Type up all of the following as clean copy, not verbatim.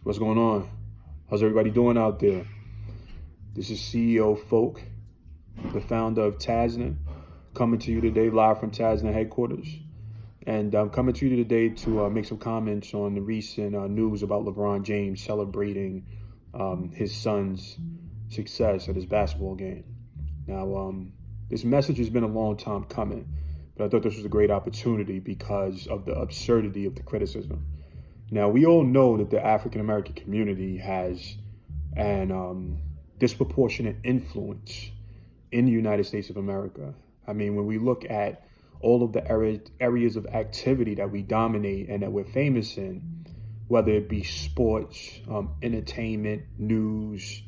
What's going on? How's everybody doing out there? This is CEO Folk, the founder of TASDN, coming to you today live from TASDN headquarters. And I'm coming to you today to make some comments on the recent news about LeBron James celebrating his son's success at his basketball game. Now, this message has been a long time coming, but I thought this was a great opportunity because of the absurdity of the criticism. Now, we all know that the African-American community has an disproportionate influence in the United States of America. I mean, when we look at all of the areas of activity that we dominate and that we're famous in, whether it be sports, entertainment, news,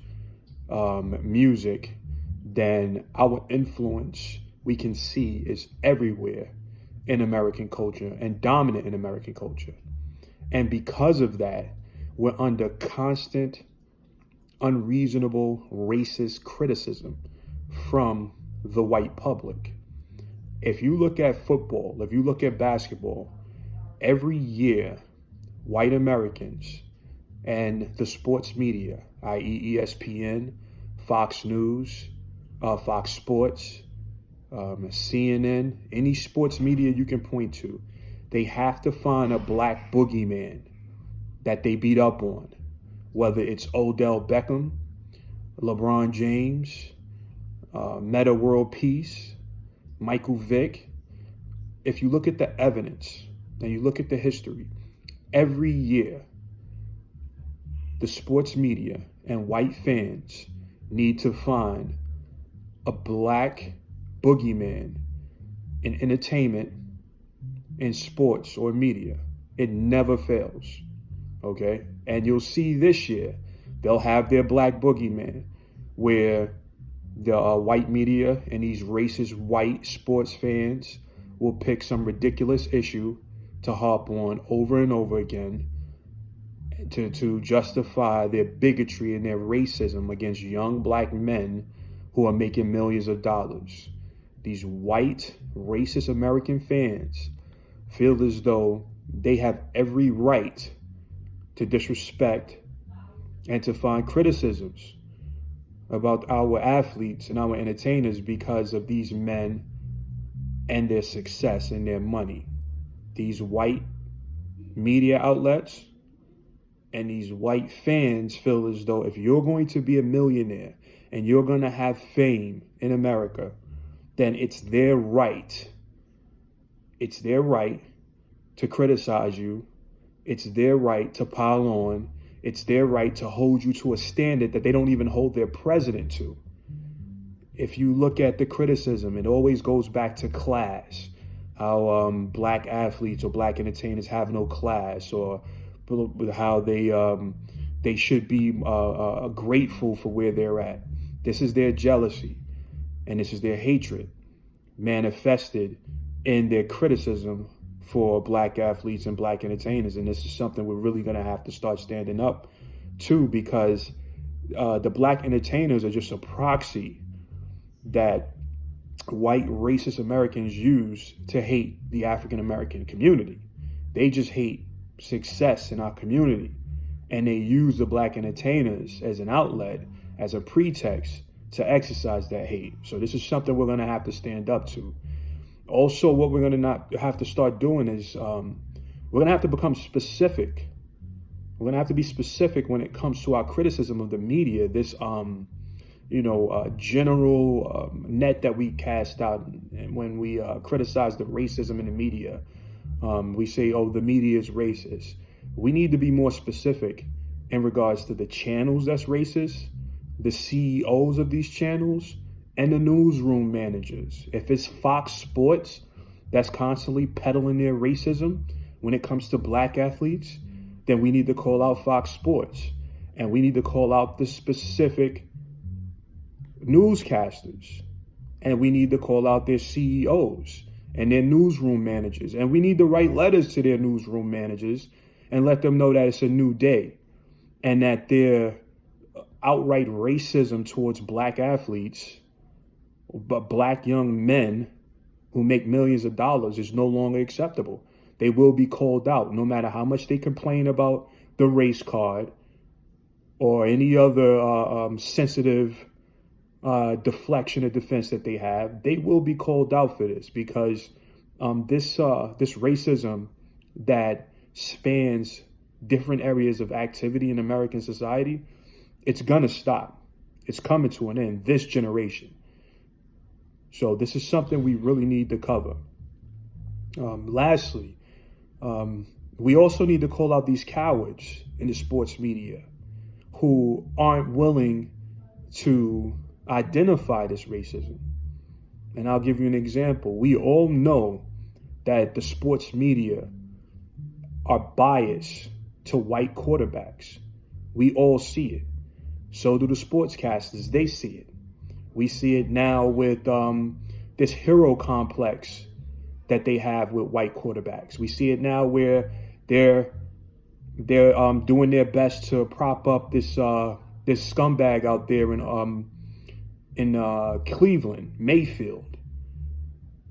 music, then our influence we can see is everywhere in American culture and dominant in American culture. And because of that, we're under constant, unreasonable, racist criticism from the white public. If you look at football, if you look at basketball, every year, white Americans and the sports media, i.e. ESPN, Fox News, Fox Sports, CNN, any sports media you can point to, they have to find a black boogeyman that they beat up on, whether it's Odell Beckham, LeBron James, Meta World Peace, Michael Vick. If you look at the evidence and you look at the history, every year, the sports media and white fans need to find a black boogeyman in entertainment, in sports or media. It never fails, okay? And you'll see this year, they'll have their black boogeyman where the white media and these racist white sports fans will pick some ridiculous issue to harp on over and over again to justify their bigotry and their racism against young black men who are making millions of dollars. These white racist American fans feel as though they have every right to disrespect and to find criticisms about our athletes and our entertainers because of these men and their success and their money. These white media outlets and these white fans feel as though if you're going to be a millionaire and you're going to have fame in America, then it's their right. It's their right to criticize you. It's their right to pile on. It's their right to hold you to a standard that they don't even hold their president to. If you look at the criticism, it always goes back to class, how black athletes or black entertainers have no class, or how they should be grateful for where they're at. This is their jealousy and this is their hatred manifested in their criticism for black athletes and black entertainers. And this is something we're really going to have to start standing up to, because the black entertainers are just a proxy that white racist Americans use to hate the African American community. They just hate success in our community, and they use the black entertainers as an outlet, as a pretext to exercise that hate. So this is something we're going to have to stand up to. Also, what we're going to not have to start doing is we're going to have to become specific. We're going to have to be specific when it comes to our criticism of the media, this general net that we cast out. And when we criticize the racism in the media, we say, oh, the media is racist. We need to be more specific in regards to the channels that's racist, the CEOs of these channels, and the newsroom managers. If it's Fox Sports that's constantly peddling their racism when it comes to black athletes, then we need to call out Fox Sports. And we need to call out the specific newscasters. And we need to call out their CEOs and their newsroom managers. And we need to write letters to their newsroom managers and let them know that it's a new day and that their outright racism towards black athletes, but black young men who make millions of dollars, is no longer acceptable. They will be called out no matter how much they complain about the race card, or any other sensitive deflection or defense that they have, they will be called out for this, because this racism that spans different areas of activity in American society, it's gonna stop. It's coming to an end this generation. So this is something we really need to cover. Lastly, we also need to call out these cowards in the sports media who aren't willing to identify this racism. And I'll give you an example. We all know that the sports media are biased to white quarterbacks. We all see it. So do the sportscasters. They see it. We see it now with this hero complex that they have with white quarterbacks. We see it now where they're doing their best to prop up this scumbag out there in Cleveland, Mayfield.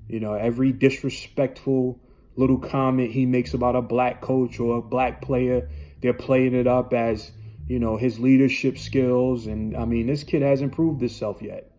You know, every disrespectful little comment he makes about a black coach or a black player, they're playing it up as, you know, his leadership skills. And I mean, this kid hasn't proved himself yet.